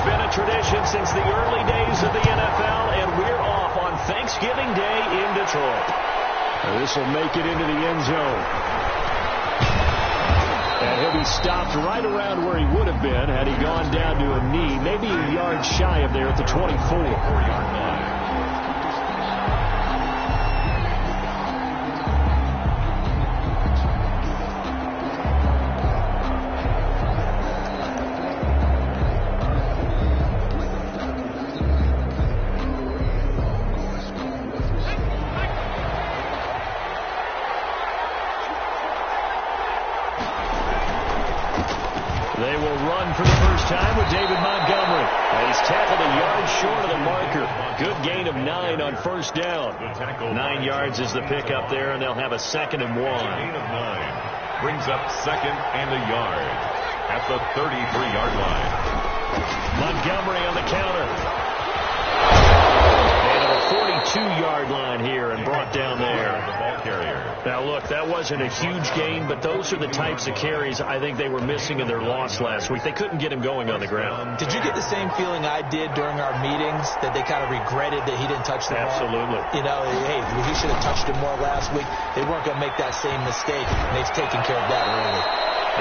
been a tradition since the early days of the NFL, and we're off on Thanksgiving Day in Detroit. This will make it into the end zone. And he'll be stopped right around where he would have been had he gone down to a knee, maybe a yard shy of there at the 24-yard line. They will run for the first time with David Montgomery. And he's tackled a yard short of the marker. Good gain of 9 on first down. 9 yards is the pickup there, and they'll have a 2nd and 1. Gain of 9 brings up 2nd and a yard at the 33-yard line. Montgomery on the counter. And a 42-yard line here and brought down there. The ball carrier. Now, look, that wasn't a huge gain, but those are the types of carries I think they were missing in their loss last week. They couldn't get him going on the ground. Did you get the same feeling I did during our meetings, that they kind of regretted that he didn't touch the ball? Absolutely. You know, hey, he should have touched it more last week. They weren't going to make that same mistake, and they've taken care of that early.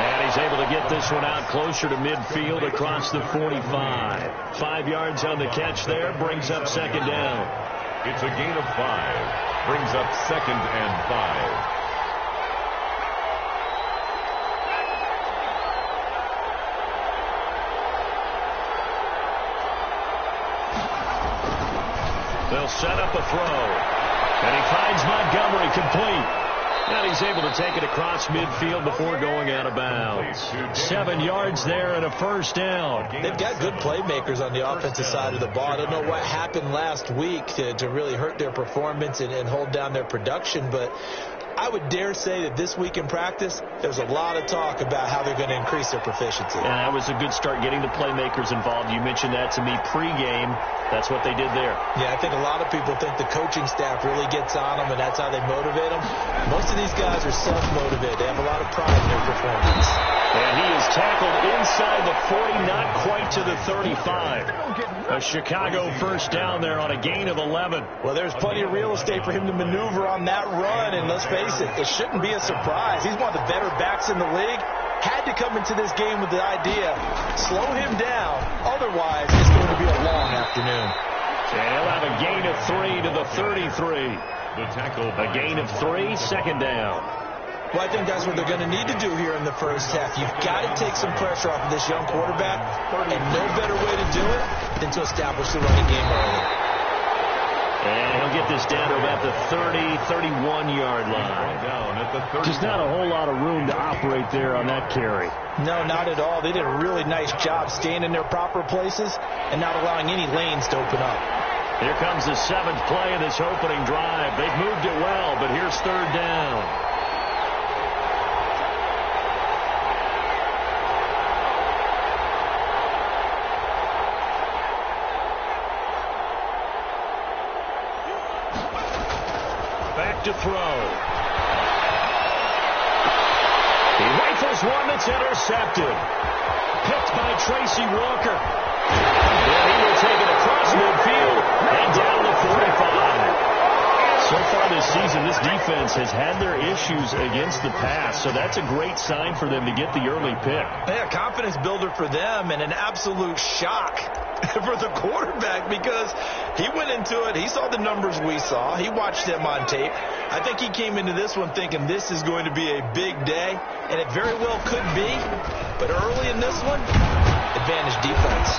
And he's able to get this one out closer to midfield across the 45. 5 yards on the catch there, brings up 2nd down. It's a gain of 5. Brings up 2nd and 5. They'll set up a throw. And he finds Montgomery complete. And he's able to take it across midfield before going out of bounds. 7 yards there and a first down. They've got good playmakers on the offensive side of the ball. I don't know what happened last week to really hurt their performance and hold down their production, but I would dare say that this week in practice, there's a lot of talk about how they're going to increase their proficiency. And that was a good start getting the playmakers involved. You mentioned that to me pregame. That's what they did there. Yeah, I think a lot of people think the coaching staff really gets on them, and that's how they motivate them. Most of these guys are self-motivated. They have a lot of pride in their performance. And he is tackled inside the 40, not quite to the 35. A Chicago first down there on a gain of 11. Well, there's plenty of real estate for him to maneuver on that run, and let's face it, it shouldn't be a surprise. He's one of the better backs in the league. Had to come into this game with the idea, slow him down, otherwise it's going to be a long afternoon. And he'll have a gain of 3 to the 33. The tackle. A gain of 3, 2nd down. Well, I think that's what they're going to need to do here in the first half. You've got to take some pressure off of this young quarterback, and no better way to do it than to establish the running game early. And he'll get this down to about the 30, 31-yard line. Down at the 30. Just not a whole lot of room to operate there on that carry. No, not at all. They did a really nice job staying in their proper places and not allowing any lanes to open up. Here comes the 7th play of this opening drive. They've moved it well, but here's 3rd down. To throw. He rifles one that's intercepted. Picked by Tracy Walker. And he will take it across midfield and down the 45. So far this season, this defense has had their issues against the pass, so that's a great sign for them to get the early pick. Yeah, confidence builder for them and an absolute shock for the quarterback because he went into it. He saw the numbers we saw. He watched them on tape. I think he came into this one thinking this is going to be a big day, and it very well could be. But early in this one, advantage defense.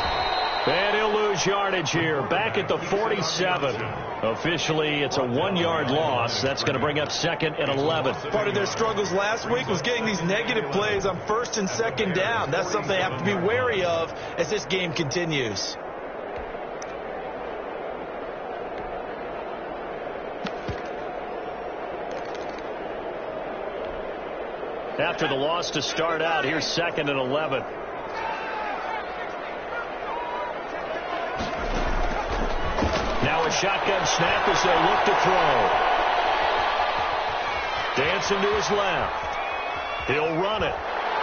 And he'll lose yardage here. Back at the 47. Officially, it's a 1-yard loss. That's going to bring up 2nd and 11. Part of their struggles last week was getting these negative plays on 1st and 2nd down. That's something they have to be wary of as this game continues. After the loss to start out, here's 2nd and 11. Now a shotgun snap as they look to throw. Dancing to his left. He'll run it.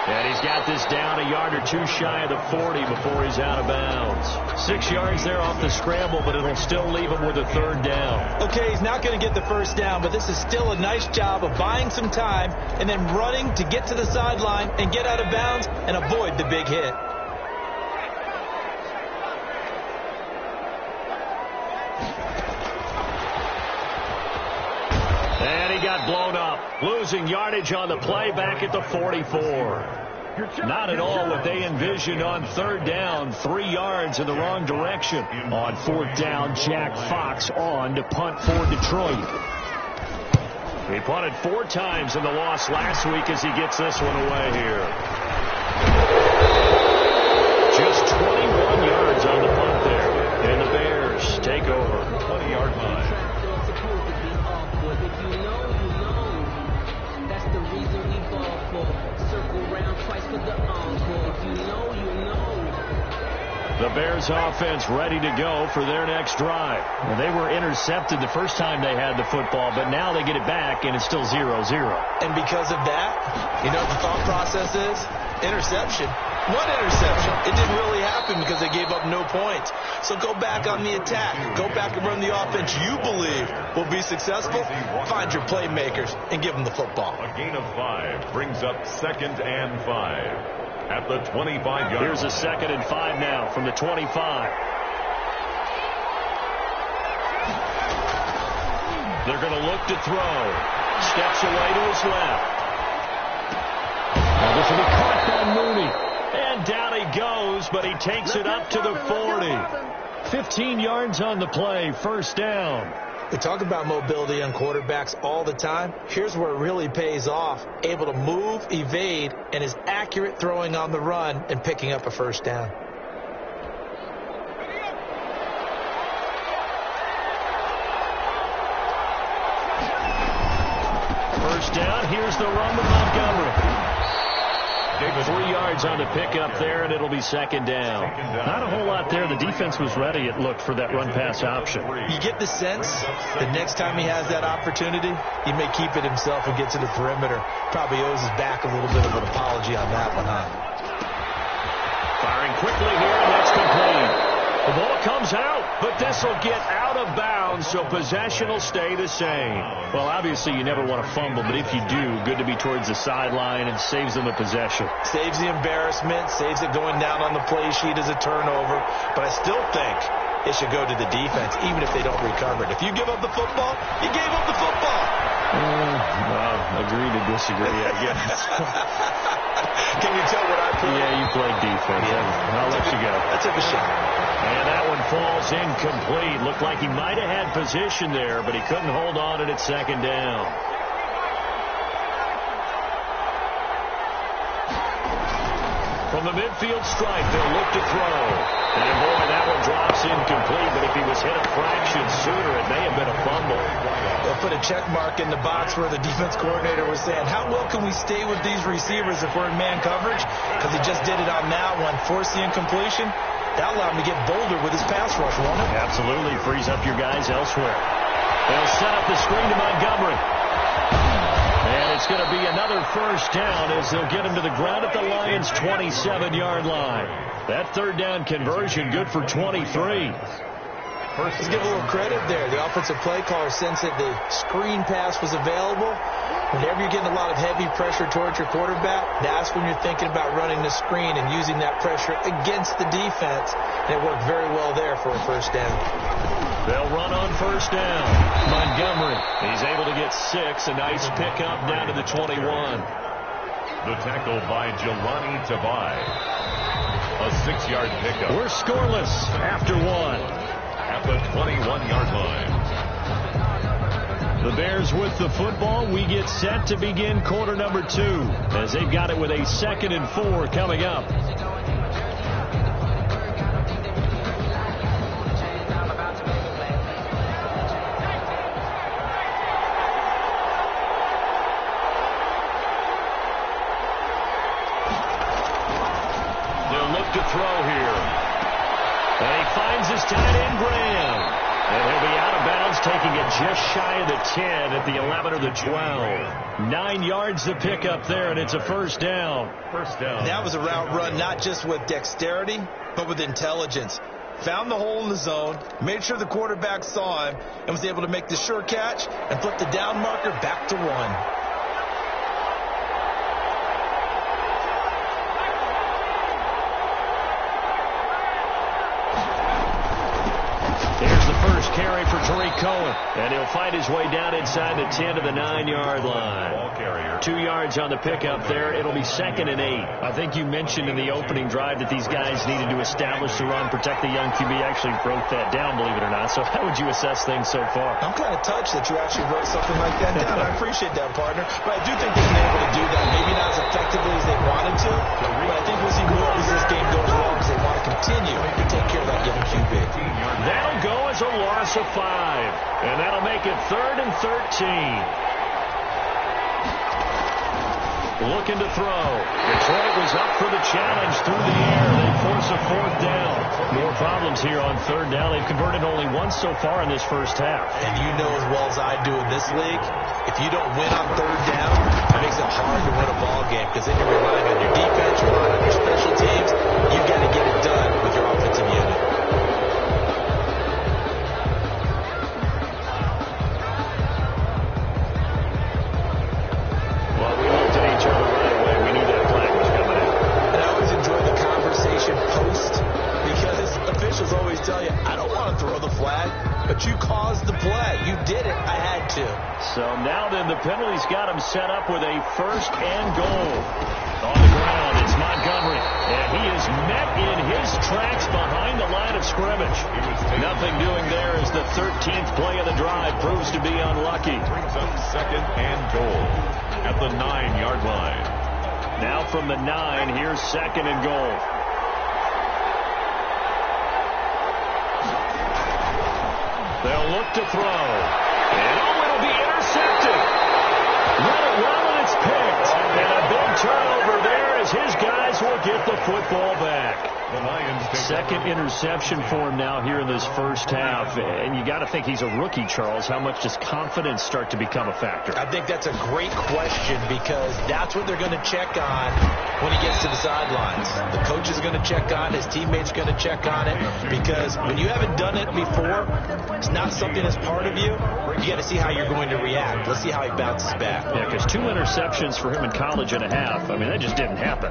And he's got this down a yard or two shy of the 40 before he's out of bounds. 6 yards there off the scramble, but it'll still leave him with a third down. Okay, he's not going to get the first down, but this is still a nice job of buying some time and then running to get to the sideline and get out of bounds and avoid the big hit. And he got blown up, losing yardage on the play back at the 44. Not at all what they envisioned on third down. 3 yards in the wrong direction. On fourth down, Jack Fox on to punt for Detroit. He punted 4 times in the loss last week as he gets this one away here. Just 21 yards on the punt there. And the Bears take over. 20-yard line. The Bears offense ready to go for their next drive. Well, they were intercepted the first time they had the football, but now they get it back, and it's still 0-0. And because of that, you know what the thought process is? Interception. 1 interception. It didn't really happen because they gave up no points. So go back on the attack. Go back and run the offense you believe will be successful. Find your playmakers and give them the football. A gain of 5 brings up 2nd and 5. At the 25-yard line. Here's a 2nd and 5 now from the 25. They're going to look to throw. Steps away to his left. Now this will be caught by Mooney. And down he goes, but he takes it up to the 40. 15 yards on the play, first down. We talk about mobility on quarterbacks all the time. Here's where it really pays off. Able to move, evade, and is accurate throwing on the run and picking up a first down. First down, here's the run to Montgomery. 3 yards on the pickup there, and it'll be 2nd down. Not a whole lot there. The defense was ready, it looked, for that run-pass option. You get the sense that next time he has that opportunity, he may keep it himself and get to the perimeter. Probably owes his back a little bit of an apology on that one, huh? Firing quickly here, and that's complete. The ball comes out, but this will get out of bounds, so possession will stay the same. Well, obviously, you never want to fumble, but if you do, good to be towards the sideline and saves them a possession. Saves the embarrassment, saves it going down on the play sheet as a turnover, but I still think it should go to the defense, even if they don't recover it. If you give up the football, you gave up the football. Well, agree to disagree, I guess. Can you tell what I played? Yeah, you played defense. Yeah. I'll let you go. I took a shot. And that one falls incomplete. Looked like he might have had position there, but he couldn't hold on to it at 2nd down. From the midfield stripe, they'll look to throw. And boy, that one drops incomplete, but if he was hit a fraction sooner, it may have been a fumble. They'll put a check mark in the box where the defense coordinator was saying, how well can we stay with these receivers if we're in man coverage? Because he just did it on that one. Force the incompletion. That allowed him to get bolder with his pass rush, won't it? Absolutely. Frees up your guys elsewhere. They'll set up the screen to Montgomery. And it's going to be another first down as they'll get him to the ground at the Lions' 27-yard line. That 3rd down conversion good for 23. Let's give a little credit there. The offensive play caller sensed that the screen pass was available. Whenever you're getting a lot of heavy pressure towards your quarterback, that's when you're thinking about running the screen and using that pressure against the defense. And it worked very well there for a first down. They'll run on first down. Montgomery, he's able to get 6. A nice pickup down to the 21. The tackle by Jelani Tabai. A 6-yard pickup. We're scoreless after 1. At the 21-yard line. The Bears with the football. We get set to begin quarter number 2 as they've got it with a 2nd and 4 coming up. They'll look to throw here. And he finds his tight end, Graham. And he'll be out of bounds, taking it just shy of the 10 at the 11 or the 12. 9 yards to pick up there, and it's a first down. First down. That was a route run not just with dexterity, but with intelligence. Found the hole in the zone, made sure the quarterback saw him, and was able to make the sure catch and flip the down marker back to 1. Carry for Tariq Cohen, and he'll find his way down inside the 10 to the 9-yard line. Ball carrier. 2 yards on the pickup there. It'll be 2nd and 8. I think you mentioned in the opening drive that these guys needed to establish the run, protect the young QB. Actually wrote that down, believe it or not. So how would you assess things so far? I'm kind of touched that you actually wrote something like that down. I appreciate that, partner. But I do think they've been able to do that. Maybe not as effectively as they wanted to, but I think we'll see more as this game goes along because they want to continue to take care of that young QB. That'll go as a loss of 5, and that'll make it 3rd and 13. Looking to throw. Detroit was up for the challenge through the air. They force a 4th down. More problems here on 3rd down. They've converted only once so far in this first half. And you know as well as I do in this league, if you don't win on 3rd down, it makes it hard to win a ball game because then you're relying on your defense, you're relying on your special teams. You've got to get it done with your offensive unit. Tell you, I don't want to throw the flag, but you caused the play. You did it. I had to. So now then the penalty's got him set up with a 1st and goal. On the ground, it's Montgomery, and he is met in his tracks behind the line of scrimmage. Nothing doing there as the 13th play of the drive proves to be unlucky. Brings up 2nd and goal at the 9-yard line. Now from the 9, here's 2nd and goal. They'll look to throw. And it'll be intercepted. Let it run and it's picked. And a big turnover there as his guys will get the football back. The Lions take 2nd interception for him now here in this first half. And you got to think he's a rookie, Charles. How much does confidence start to become a factor? I think that's a great question because that's what they're going to check on when he gets to the sidelines. The coach is going to check on, his teammates going to check on it because when you haven't done it before, it's not something that's part of you. You got to see how you're going to react. Let's see how he bounces back. Yeah, because 2 interceptions for him in college and a half. I mean, that just didn't happen.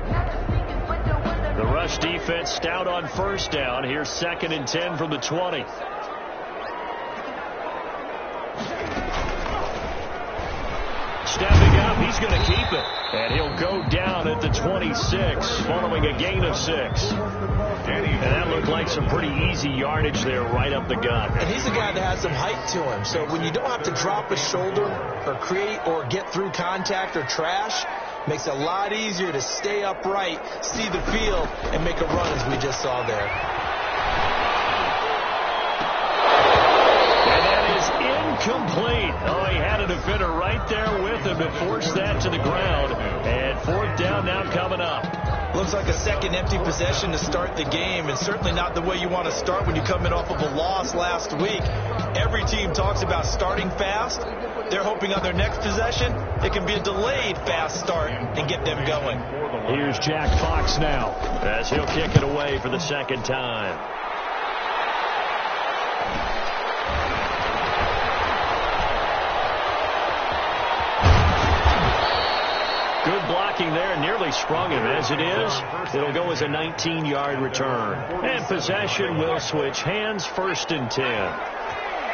The rush defense stout on 1st down. Here's 2nd and 10 from the 20. Stepping up, he's going to keep it. And he'll go down at the 26 following a gain of 6. And that looked like some pretty easy yardage there right up the gut. And he's a guy that has some height to him. So when you don't have to drop a shoulder or create or get through contact or trash, makes it a lot easier to stay upright, see the field, and make a run as we just saw there. And that is incomplete. Oh, he had a defender right there with him to force that to the ground. And 4th down now coming up. Looks like a 2nd empty possession to start the game, and certainly not the way you want to start when you're coming off of a loss last week. Every team talks about starting fast. They're hoping on their next possession, it can be a delayed fast start and get them going. Here's Jack Fox now as he'll kick it away for the 2nd time. Good blocking there, nearly sprung him. As it is, it'll go as a 19-yard return. And possession will switch hands, 1st and 10.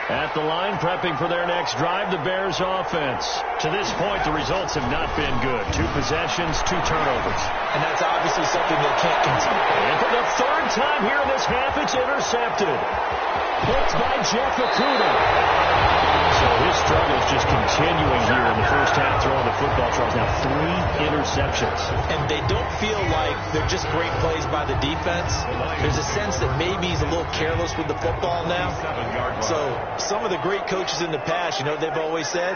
At the line, prepping for their next drive, the Bears offense. To this point, the results have not been good. 2 possessions, 2 turnovers. And that's obviously something they can't continue. And for the 3rd time here in this half, it's intercepted. Blitzed by Jeff Okudah. So his struggles just continuing here in the first half throwing the football. Charles, now 3 interceptions. And they don't feel like they're just great plays by the defense. There's a sense that maybe he's a little careless with the football now. So some of the great coaches in the past, you know, they've always said,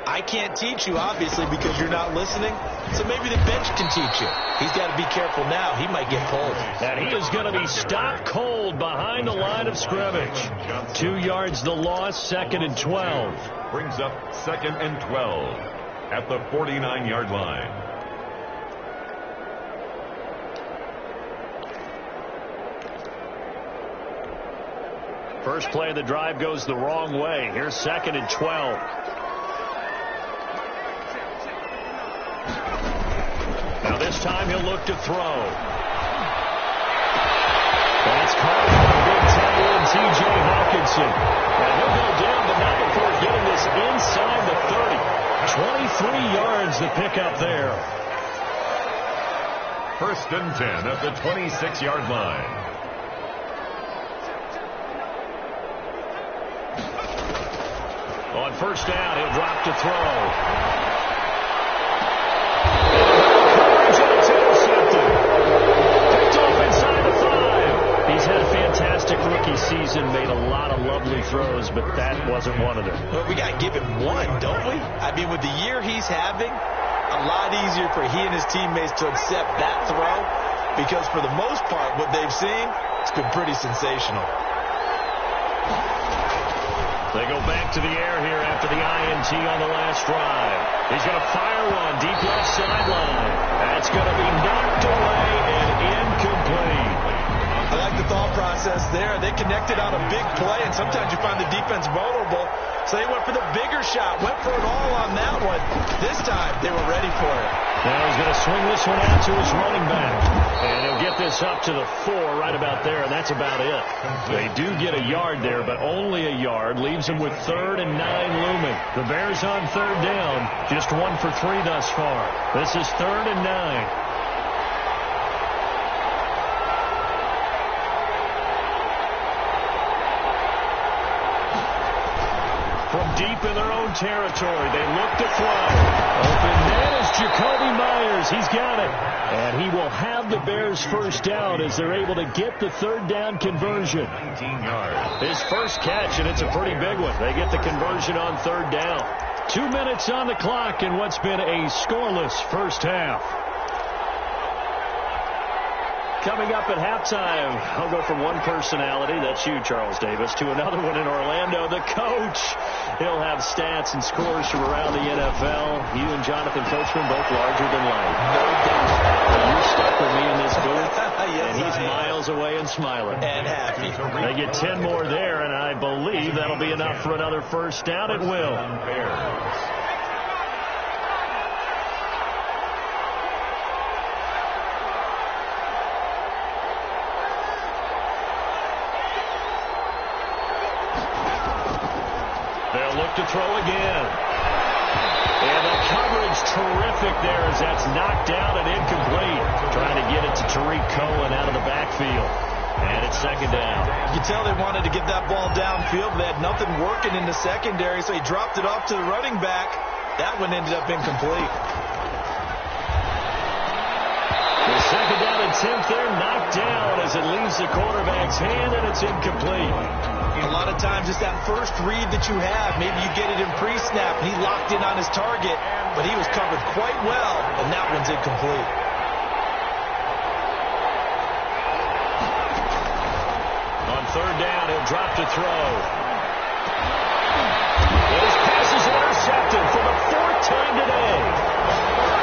I can't teach you, obviously, because you're not listening. So maybe the bench can teach you. He's got to be careful now. He might get pulled. And he is going to be stopped cold behind the line of scrimmage. 2 yards the loss, 2nd and 12. Brings up 2nd and 12 at the 49-yard line. First play of the drive goes the wrong way. Here's 2nd and 12. Now this time he'll look to throw. That's caught by the big tight end, T.J. Hawkinson. And he'll go down, but not before getting this inside the 30. 23 yards to pick up there. 1st and 10 at the 26-yard line. On 1st down, he'll drop to throw. It's intercepted. Picked off inside the 5. He's had a fantastic rookie season, made a lot of lovely throws, but that wasn't one of them. Well, we got to give him one, don't we? I mean, with the year he's having, a lot easier for he and his teammates to accept that throw, because for the most part, what they've seen, it's been pretty sensational. They go back to the air here after the INT on the last drive. He's going to fire one deep left sideline. That's going to be knocked away and incomplete. I like the thought process there. They connected on a big play, and sometimes you find the defense vulnerable. So they went for the bigger shot, went for it all on that one. This time, they were ready for it. Now he's going to swing this one out to his running back. And he'll get this up to the 4 right about there, and that's about it. They do get a yard there, but only a yard. Leaves him with 3rd and 9 looming. The Bears on 3rd down, just 1 for 3 thus far. This is 3rd and 9. From deep in their own territory, they look to throw. Open man is Jacoby Myers. He's got it. And he will have the Bears first down as they're able to get the 3rd down conversion. 19 yards. His first catch, and it's a pretty big one. They get the conversion on 3rd down. 2 minutes on the clock in what's been a scoreless first half. Coming up at halftime, I'll go from one personality, that's you, Charles Davis, to another one in Orlando, the coach. He'll have stats and scores from around the NFL. You and Jonathan Coachman both larger than life. No doubt. You're stuck with me in this booth, Yes, and he's miles away and smiling. And happy. They get 10 more there, and I believe that'll be enough for another first down. It will. To throw again. And the coverage terrific there as that's knocked down and incomplete. Trying to get it to Tariq Cohen out of the backfield. And it's 2nd down. You can tell they wanted to get that ball downfield. They had nothing working in the secondary, so he dropped it off to the running back. That one ended up incomplete. The 2nd down and 10th there, knocked down as it leaves the quarterback's hand, and it's incomplete. A lot of times it's that first read that you have. Maybe you get it in pre-snap, and he locked in on his target, but he was covered quite well, and that one's incomplete. On 3rd down, he'll drop to throw. His pass is intercepted for the 4th time today.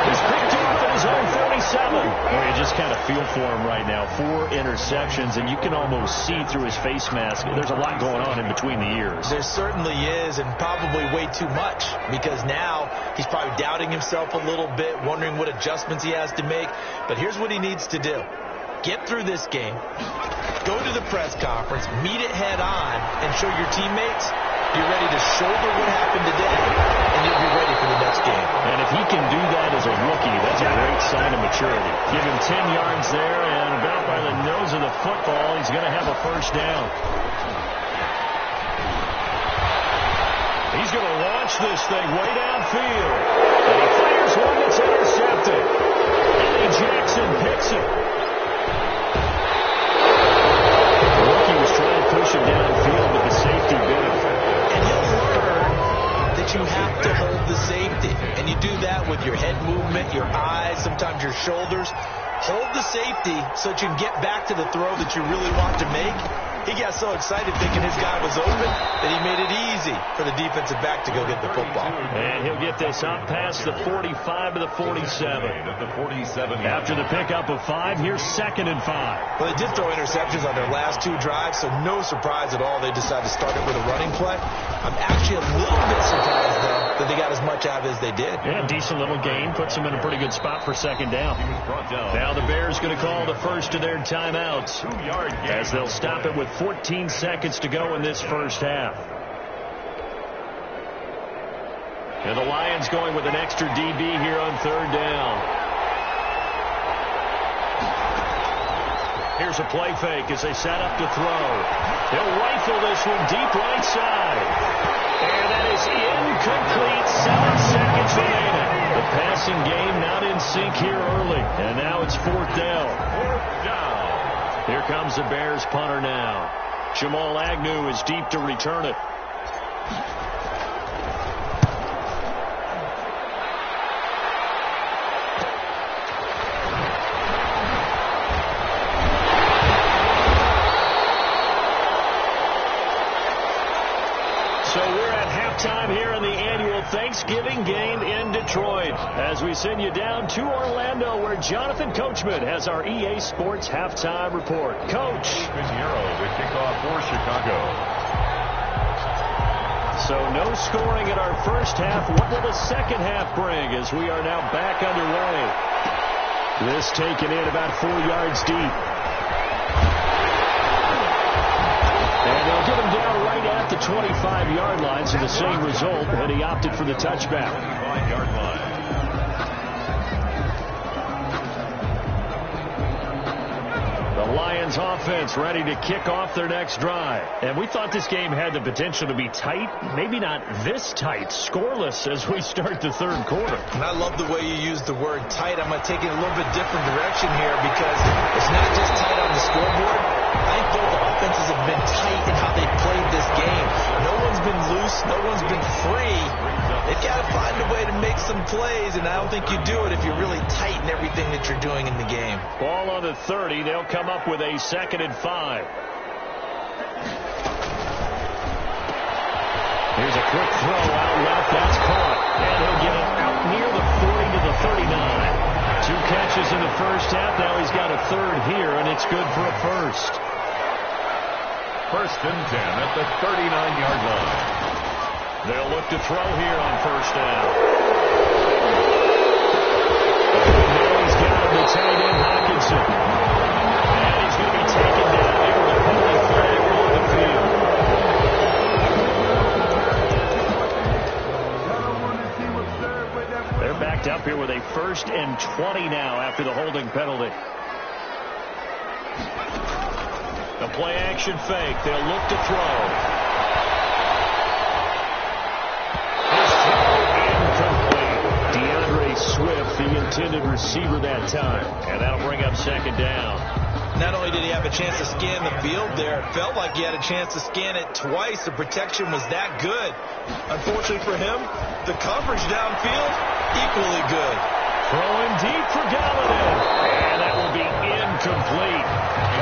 He's picked off at his own 37. Well, you just kind of feel for him right now. 4 interceptions, and you can almost see through his face mask. There's a lot going on in between the ears. There certainly is, and probably way too much, because now he's probably doubting himself a little bit, wondering what adjustments he has to make. But here's what he needs to do. Get through this game, go to the press conference, meet it head on, and show your teammates you're ready to shoulder what happened today, and you'll be ready for the next game. And if he can do that as a rookie, that's a great sign of maturity. Give him 10 yards there, and about by the nose of the football, he's going to have a first down. He's going to launch this thing way downfield. And he fires one that's intercepted. Eddie Jackson picks it. The rookie was trying to push him downfield, but the safety bit him. And he'll learn that you have to hold the safety. shoulders, hold the safety so that you can get back to the throw that you really want to make. He got so excited thinking his guy was open that he made it easy for the defensive back to go get the football. And he'll get this up past the 45 to the 47. After the pickup of 5, here's 2nd and 5. Well, they did throw interceptions on their last 2 drives, so no surprise at all they decided to start it with a running play. I'm actually a little bit surprised, though, that they got as much out as they did. Yeah, decent little gain. Puts them in a pretty good spot for 2nd down. Now the Bears going to call the first of their timeouts as they'll stop it with 14 seconds to go in this first half. And the Lions going with an extra DB here on 3rd down. Here's a play fake as they set up to throw. They'll rifle this one deep right side. And that is incomplete. 7 seconds remaining. The passing game not in sync here early. And now it's 4th down. Here comes the Bears punter now. Jamal Agnew is deep to return it. So we're at halftime here in the annual Thanksgiving game in Detroit as we send you down to Orlando where Jonathan Coachman has our EA Sports halftime report. Coach. Pinheiro with kickoff for Chicago. So no scoring in our first half. What will the second half bring as we are now back underway? This taken in about 4 yards deep. And they'll get him down right at the 25-yard line, so the same result, and he opted for the touchback. 25-yard line. The Lions offense ready to kick off their next drive. And we thought this game had the potential to be tight, maybe not this tight, scoreless as we start the 3rd quarter. And I love the way you use the word tight. I'm going to take it a little bit different direction here because it's not just tight on the scoreboard. I think both offenses have been tight in how they've played this game. No one's been loose. No one's been free. They've got to find a way to make some plays, and I don't think you do it if you're really tight in everything that you're doing in the game. Ball on the 30. They'll come up with a 2nd and 5. Here's a quick throw out left. That's caught. And he'll get it out near the 40 to the 39. 2 catches in the first half. Now he's got a 3rd here, and it's good for a first. 1st and 10 at the 39-yard line. They'll look to throw here on 1st down. Now he's got him to tight end Hawkinson. And he's going to be taken down here with a penalty flag on the field. They're backed up here with a 1st and 20 now after the holding penalty. A play action fake. They'll look to throw. His throw incomplete. DeAndre Swift, the intended receiver that time. And that'll bring up 2nd down. Not only did he have a chance to scan the field there, it felt like he had a chance to scan it twice. The protection was that good. Unfortunately for him, the coverage downfield, equally good. Throwing deep for Gallatin. And that will be incomplete.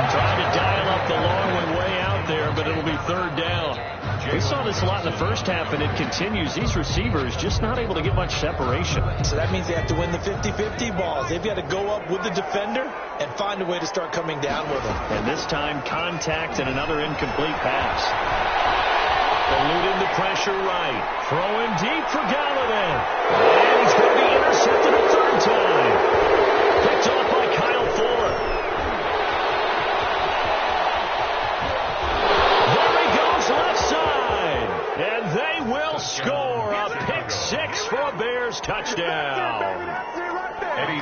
Trying to dial up the long one way out there, but it'll be 3rd down. We saw this a lot in the first half, and it continues. These receivers just not able to get much separation. So that means they have to win the 50-50 balls. They've got to go up with the defender and find a way to start coming down with them. And this time, contact and another incomplete pass. Eluding the pressure right. Throwing deep for Gallatin. And he's going to be intercepted a 3rd time. Picked off by Kyle Fuller. Left side, and they will score a pick 6 for a Bears touchdown.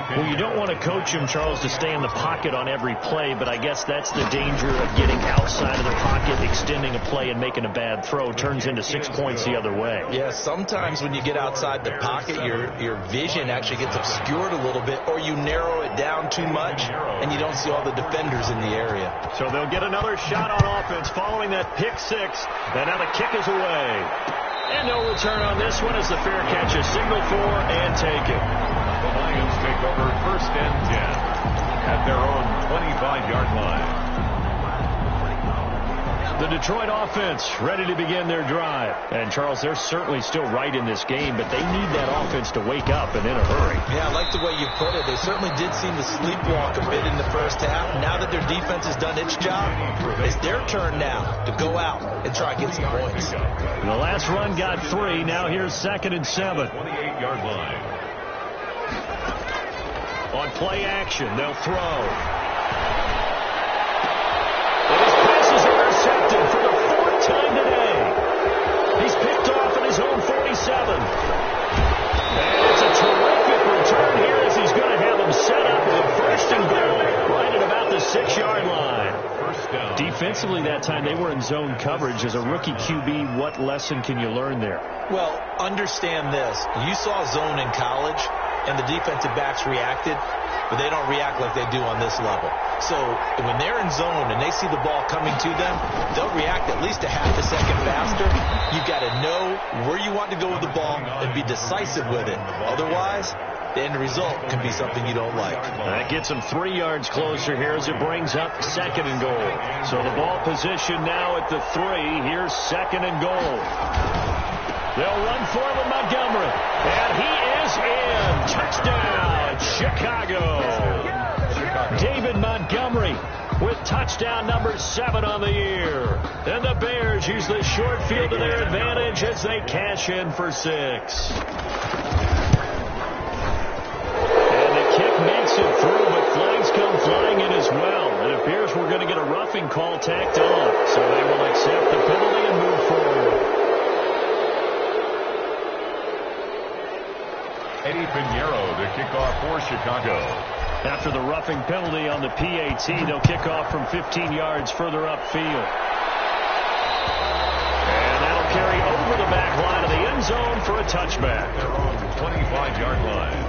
Well, you don't want to coach him, Charles, to stay in the pocket on every play, but I guess that's the danger of getting outside of the pocket, extending a play, and making a bad throw. Turns into 6 points the other way. Yeah, sometimes when you get outside the pocket, your vision actually gets obscured a little bit, or you narrow it down too much, and you don't see all the defenders in the area. So they'll get another shot on offense following that pick 6, and now the kick is away. And no return on this one as the fair catch is signaled for and taken. The Lions take take over 1st and 10 at their own 25-yard line. The Detroit offense ready to begin their drive. And, Charles, they're certainly still right in this game, but they need that offense to wake up and in a hurry. Yeah, I like the way you put it. They certainly did seem to sleepwalk a bit in the first half. Now that their defense has done its job, it's their turn now to go out and try and get some points. And the last run got 3. Now here's 2nd and 7. 28-yard line. On play action, they'll throw. Intercepted for the 4th time today. He's picked off in his own 47. And it's a terrific return here as he's going to have him set up with 1st and goal right at about the 6-yard line. First down. Defensively that time, they were in zone coverage. As a rookie QB, what lesson can you learn there? Well, understand this. You saw zone in college, and the defensive backs reacted, but they don't react like they do on this level. So when they're in zone and they see the ball coming to them, they'll react at least a half a second faster. You've got to know where you want to go with the ball and be decisive with it. Otherwise, the end result can be something you don't like. That gets them 3 yards closer here as it brings up 2nd and goal. So the ball position now at the 3. Here's 2nd and goal. They'll run for it with Montgomery. And he is in. Touchdown, Chicago. David Montgomery with touchdown number 7 on the year. And the Bears use the short field to their advantage as they cash in for 6. And the kick makes it through, but flags come flying in as well. It appears we're going to get a roughing call tacked on. So they will accept the penalty and move forward. Eddie Pinheiro, the kickoff for Chicago. After the roughing penalty on the PAT, they'll kick off from 15 yards further upfield. And that'll carry over the back line of the end zone for a touchback. Their own 25-yard line.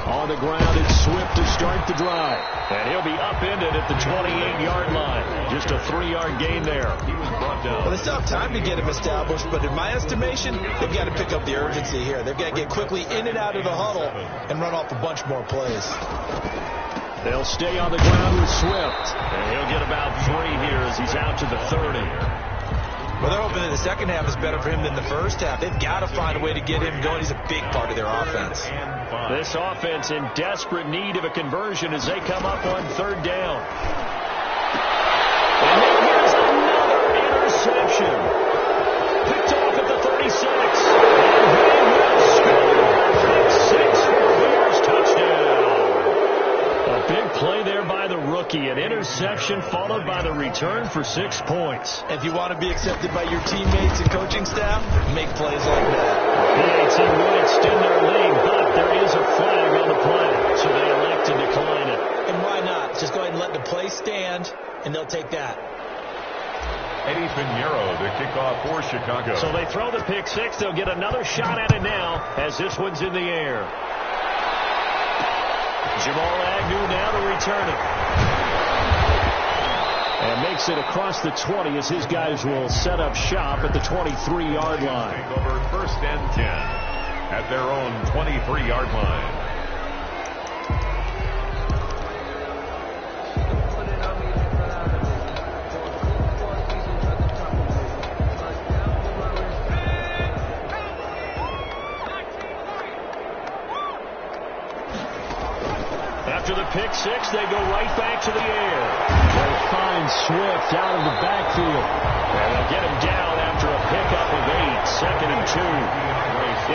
On the ground, it's Swift to start the drive. And he'll be upended at the 28-yard line. Just a 3-yard gain there. He was brought down. Well, they still have time to get him established, but in my estimation, they've got to pick up the urgency here. They've got to get quickly in and out of the huddle and run off a bunch more plays. They'll stay on the ground with Swift. And he'll get about 3 here as he's out to the 30. Well, they're hoping that the second half is better for him than the first half. They've got to find a way to get him going. He's a big part of their offense. This offense in desperate need of a conversion as they come up on 3rd down. And then here's another interception. Picked off at the 36. And he will score. Pick 6 for the Bears. Touchdown. A big play there by the rookie. An interception followed by the return for 6 points. If you want to be accepted by your teammates and coaching staff, make plays like that. PAT would extend their lead, but there is a flag on the play, so they elect to decline it. And why not? Just go ahead and let the play stand, and they'll take that. Eddie Pinheiro, the kickoff for Chicago. So they throw the pick 6. They'll get another shot at it now as this one's in the air. Jamal Agnew now to return it. And makes it across the 20 as his guys will set up shop at the 23-yard line. Take over 1st and 10 at their own 23-yard line. After the pick 6, they go right back to the air. They find Swift out of the backfield. And they'll get him down after a pickup of 8, 2nd and 2.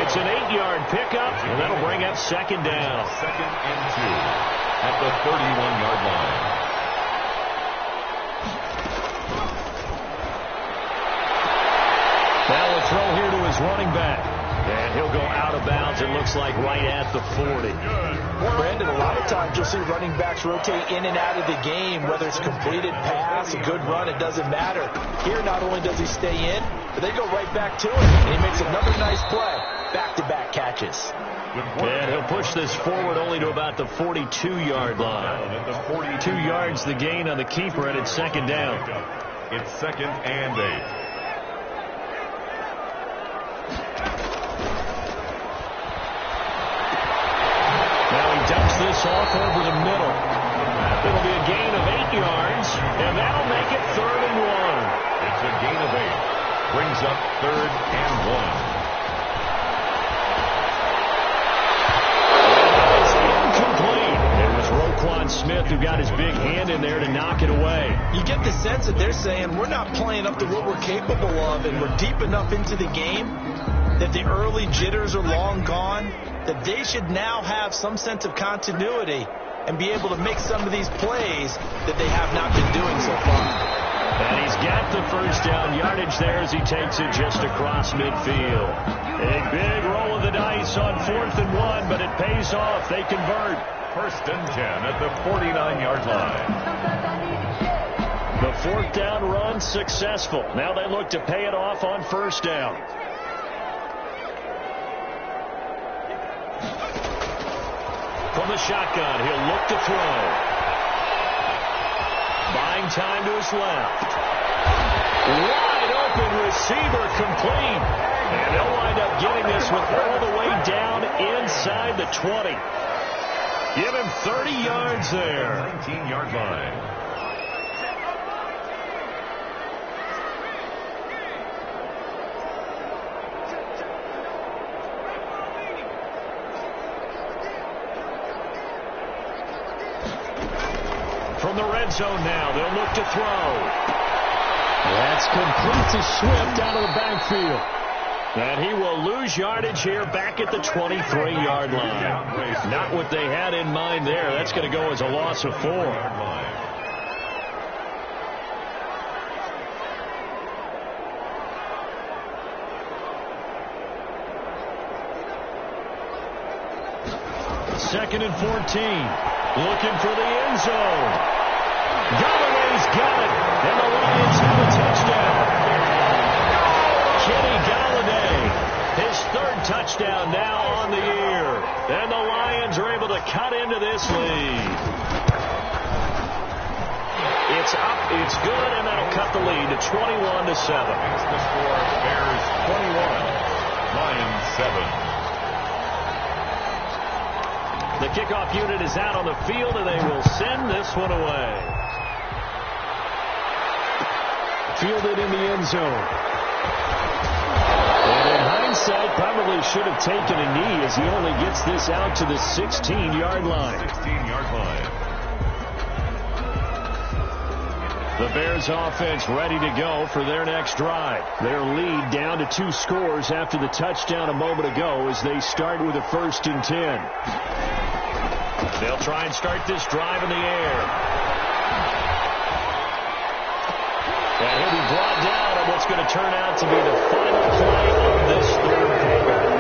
It's an 8-yard pickup, and that'll bring up 2nd down. 2nd and 2 at the 31-yard line. Now a throw here to his running back. And he'll go out of bounds, it looks like, right at the 40. Brandon, a lot of times you'll see running backs rotate in and out of the game, whether it's completed pass, a good run, it doesn't matter. Here, not only does he stay in, but they go right back to him, and he makes another nice play. Back-to-back catches. And he'll push this forward only to about the 42-yard line. 2 yards the gain on the keeper, and it's second down. It's 2nd and 8. Now he dumps this off over the middle. It'll be a gain of 8 yards, and that'll make it 3rd and 1. It's a gain of 8. Brings up 3rd and 1. Smith, who got his big hand in there to knock it away. You get the sense that they're saying we're not playing up to what we're capable of, and we're deep enough into the game that the early jitters are long gone, that they should now have some sense of continuity and be able to make some of these plays that they have not been doing so far. And he's got the first down yardage there as he takes it just across midfield. A big roll of the dice on 4th and 1, but it pays off. They convert. 1st and 10 at the 49-yard line. The 4th down run successful. Now they look to pay it off on 1st down. From the shotgun, he'll look to throw. Buying time to his left. Wide open receiver complete. And they'll wind up getting this with all the way down inside the 20. Give him 30 yards there. 19-yard line. From the red zone now, they'll look to throw. That's complete to Swift out of the backfield. And he will lose yardage here back at the 23-yard line. Not what they had in mind there. That's going to go as a loss of 4. Second and 14. Looking for the end zone. Galloway's got it. And the Lions have a touchdown. Kenny Galladay, his 3rd touchdown now on the year. And the Lions are able to cut into this lead. It's up, it's good, and that'll cut the lead to 21-7. That's the score. Bears 21, Lions 7. The kickoff unit is out on the field, and they will send this one away. Fielded in the end zone. And in hindsight, probably should have taken a knee as he only gets this out to the 16-yard line. 16-yard line. The Bears offense ready to go for their next drive. Their lead down to 2 scores after the touchdown a moment ago as they start with a 1st and 10. They'll try and start this drive in the air. And he'll be brought down on what's going to turn out to be the final play of this 3rd quarter.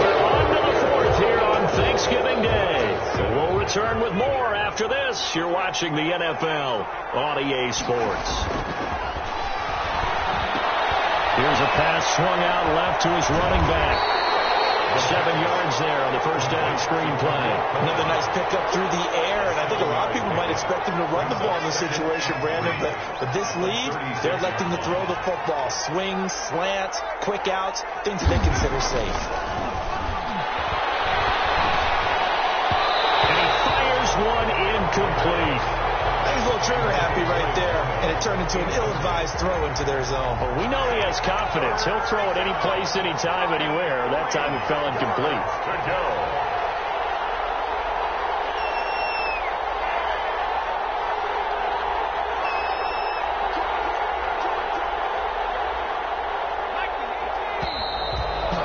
We're on to the 4th here on Thanksgiving Day. So we'll return with more after this. You're watching the NFL on EA Sports. Here's a pass swung out left to his running back. 7 yards there on the 1st down screen play. Another nice pickup through the air, and I think a lot of people might expect him to run the ball in this situation, Brandon, but with this lead, they're electing to throw the football. Swings, slants, quick outs, things that they consider safe. And he fires one incomplete. He's a little trigger happy right there, and it turned into an ill-advised throw into their zone. But we know he has confidence. He'll throw it any place, anytime, anywhere. That time it fell incomplete. Good go.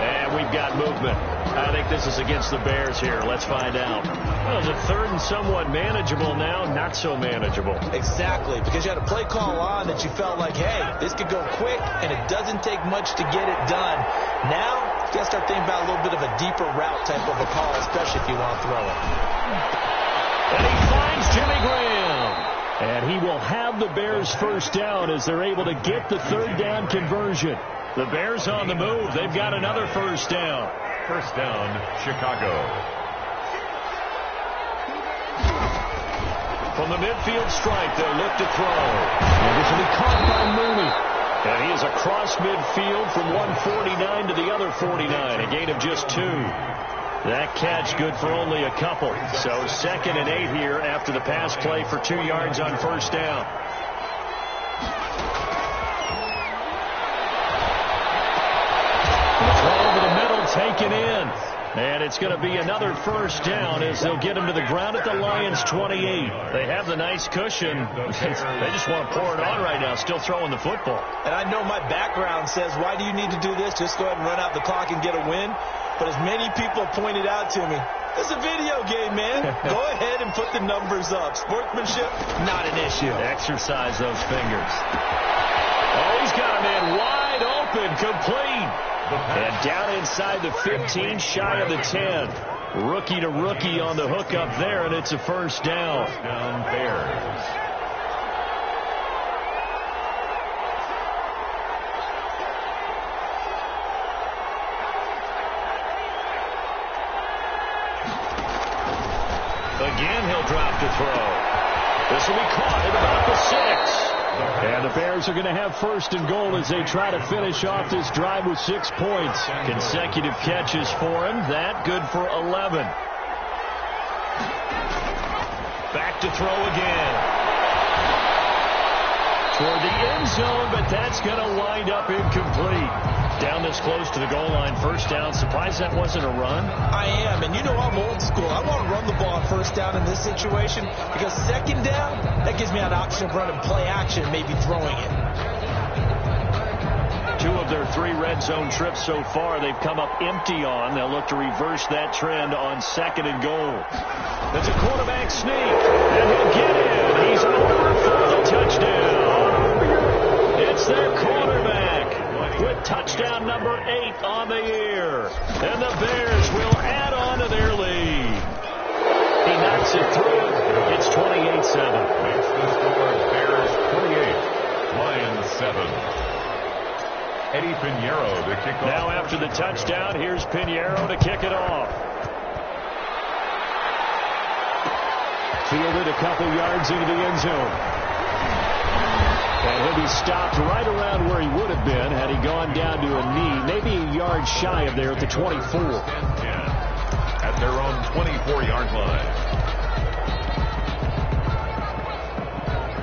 And we've got movement. I think this is against the Bears here. Let's find out. Well, it's a 3rd and somewhat manageable now, not so manageable. Exactly, because you had a play call on that you felt like, hey, this could go quick, and it doesn't take much to get it done. Now, you got to start thinking about a little bit of a deeper route type of a call, especially if you want to throw it. And he finds Jimmy Graham. And he will have the Bears' 1st down as they're able to get the 3rd down conversion. The Bears on the move. They've got another 1st down. First down, Chicago. From the midfield stripe, they'll look to throw. And this will be caught by Mooney. And he is across midfield from 149 to the other 49, a gain of just 2. That catch good for only a couple. So 2nd and 8 here after the pass play for 2 yards on first down. The throw over the middle taken in. And it's going to be another first down as they'll get him to the ground at the Lions' 28. They have the nice cushion. They just want to pour it on right now, still throwing the football. And I know my background says, why do you need to do this? Just go ahead and run out the clock and get a win. But as many people pointed out to me, it's a video game, man. Go ahead and put the numbers up. Sportsmanship, not an issue. Exercise those fingers. Oh, he's got a man wide open, complete. And down inside the 15, shy of the 10. Rookie to rookie on the hook up there, and it's a first down. Down Bears. Again, he'll drop to throw. This will be caught at about the 6. And the Bears are going to have first and goal as they try to finish off this drive with 6 points. Consecutive catches for him. That good for 11. Back to throw again. Toward the end zone, but that's going to wind up incomplete. Down this close to the goal line, first down. Surprised that wasn't a run? I am, and you know I'm old school. I want to run the ball on first down in this situation because second down, that gives me an option of running play action, maybe throwing it. 2 of their 3 red zone trips so far, they've come up empty on. They'll look to reverse that trend on 2nd and goal. It's a quarterback sneak, and he'll get in. He's over for the touchdown. It's their quarterback with touchdown number 8 on the year. And the Bears will add on to their lead. He knocks it through. It's 28-7. Makes the score Bears 28, Lions 7. Eddie Pinheiro to kick off. Now after the touchdown, here's Pinheiro to kick it off. Fielded a couple yards into the end zone. And he'll be stopped right around where he would have been had he gone down to a knee, maybe a yard shy of there at the 24. At their own 24-yard line.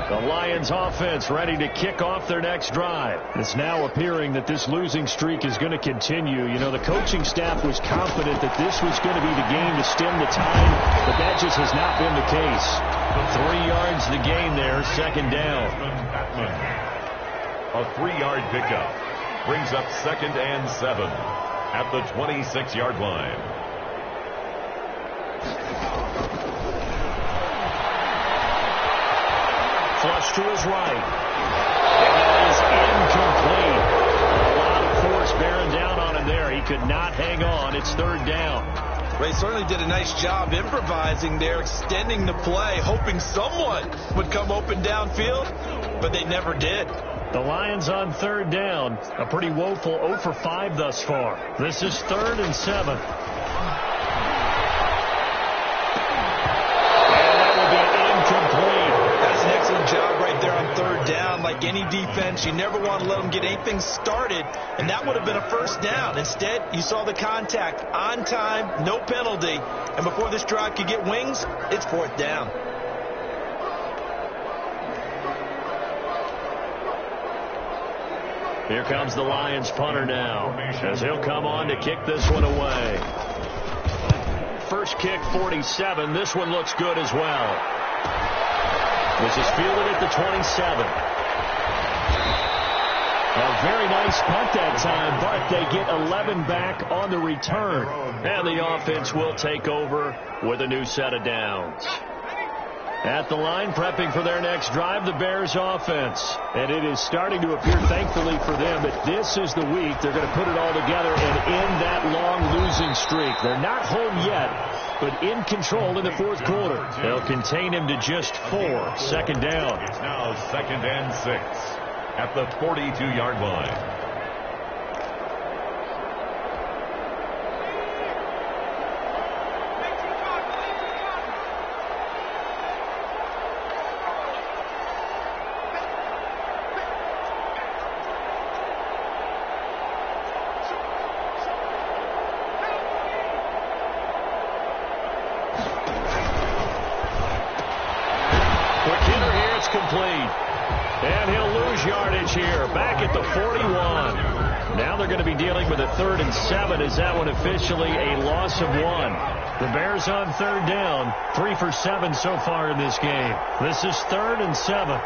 The Lions offense ready to kick off their next drive. It's now appearing that this losing streak is going to continue. You know, the coaching staff was confident that this was going to be the game to stem the tide, but that just has not been the case. 3 yards the gain there, second down. A 3-yard pickup brings up 2nd and 7 at the 26-yard line. Flush to his right. And that is incomplete. A lot of force bearing down on him there. He could not hang on. It's 3rd down. Ray certainly did a nice job improvising there, extending the play, hoping someone would come open downfield, but they never did. The Lions on 3rd down. A pretty woeful 0 for 5 thus far. This is 3rd and 7. Job right there on 3rd down. Like any defense, you never want to let them get anything started, and that would have been a first down. Instead, you saw the contact on time, no penalty, and before this drive could get wings, it's 4th down. Here comes the Lions punter now, as he'll come on to kick this one away. First kick, 47. This one looks good as well. This is fielded at the 27. A very nice punt that time, but they get 11 back on the return. And the offense will take over with a new set of downs. At the line, prepping for their next drive, the Bears offense. And it is starting to appear, thankfully for them, that this is the week they're going to put it all together and end that long losing streak. They're not home yet, but in control in the 4th quarter. They'll contain him to just 4. 2nd down. It's now 2nd and 6 at the 42-yard line. And he'll lose yardage here, back at the 41. Now they're going to be dealing with a 3rd and 7. Is that one officially a loss of 1? The Bears on 3rd down, 3 for 7 so far in this game. This is 3rd and 7.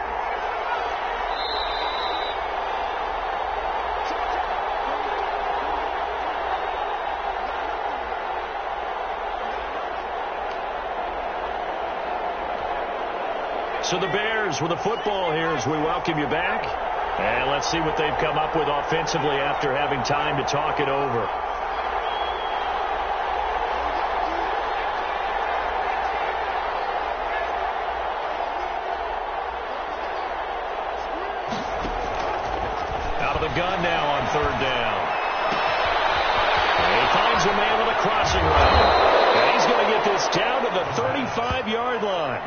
So the Bears with the football here as we welcome you back. And let's see what they've come up with offensively after having time to talk it over. Out of the gun now on 3rd down. And he finds a man with a crossing route. And he's going to get this down to the 35-yard line.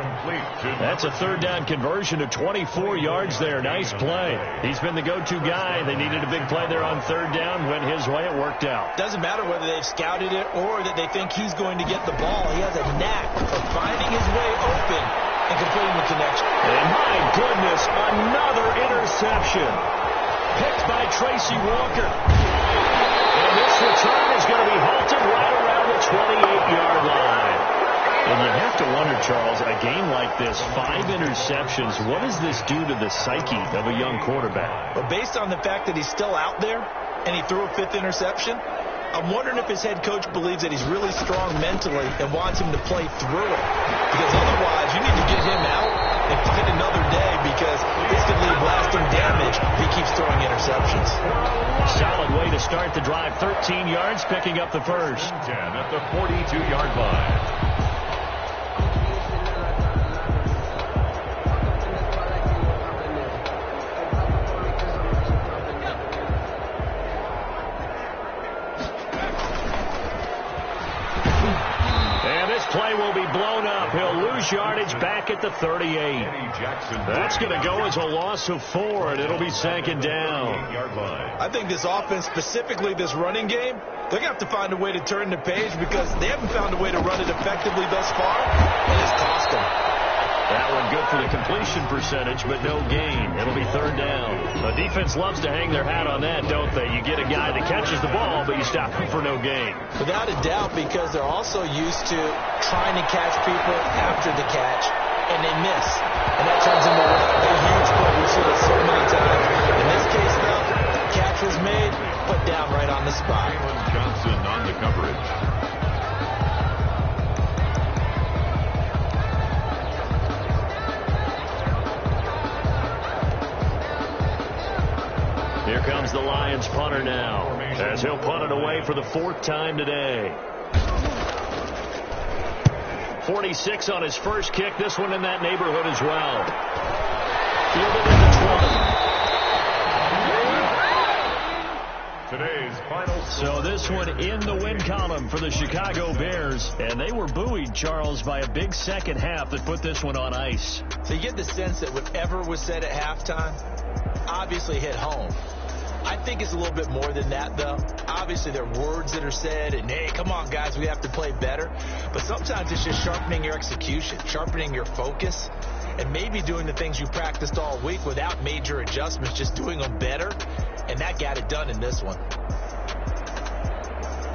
That's a 3rd down conversion of 24 yards there. Nice play. He's been the go-to guy. They needed a big play there on 3rd down. Went his way. It worked out. Doesn't matter whether they've scouted it or that they think he's going to get the ball. He has a knack of finding his way open and completing the connection. And my goodness, another interception. Picked by Tracy Walker. And this return is going to be halted right around the 28-yard line. And you have to wonder, Charles, a game like this, 5 interceptions, what does this do to the psyche of a young quarterback? But based on the fact that he's still out there and he threw a 5th interception, I'm wondering if his head coach believes that he's really strong mentally and wants him to play through it. Because otherwise, you need to get him out and find another day because this could leave lasting damage if he keeps throwing interceptions. Solid way to start the drive. 13 yards, picking up the first. 10 at the 42-yard line. Play will be blown up. He'll lose yardage back at the 38. That's going to go as a loss of 4, and it'll be 2nd down. I think this offense, specifically this running game, they're going to have to find a way to turn the page because they haven't found a way to run it effectively thus far, and it's cost them. That one good for the completion percentage, but no gain. It'll be 3rd down. The defense loves to hang their hat on that, don't they? You get a guy that catches the ball, but you stop him for no gain. Without a doubt, because they're also used to trying to catch people after the catch, and they miss. And that turns into a huge play. We've seen it so many times. In this case, though, the catch was made, put down right on the spot. Johnson on the coverage. Here comes the Lions punter now, as he'll punt it away for the 4th time today. 46 on his first kick. This one in that neighborhood as well. Fielded at the 20. Today's final. So this one in the win column for the Chicago Bears. And they were buoyed, Charles, by a big second half that put this one on ice. So you get the sense that whatever was said at halftime obviously hit home. I think it's a little bit more than that, though. Obviously, there are words that are said, and, hey, come on, guys, we have to play better. But sometimes it's just sharpening your execution, sharpening your focus, and maybe doing the things you practiced all week without major adjustments, just doing them better. And that got it done in this one.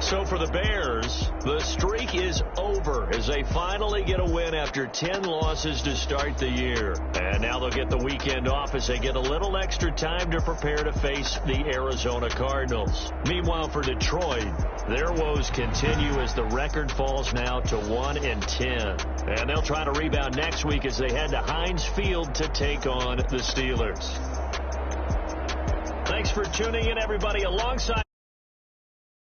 So for the Bears, the streak is over as they finally get a win after 10 losses to start the year. And now they'll get the weekend off as they get a little extra time to prepare to face the Arizona Cardinals. Meanwhile, for Detroit, their woes continue as the record falls now to 1-10. And they'll try to rebound next week as they head to Heinz Field to take on the Steelers. Thanks for tuning in, everybody, alongside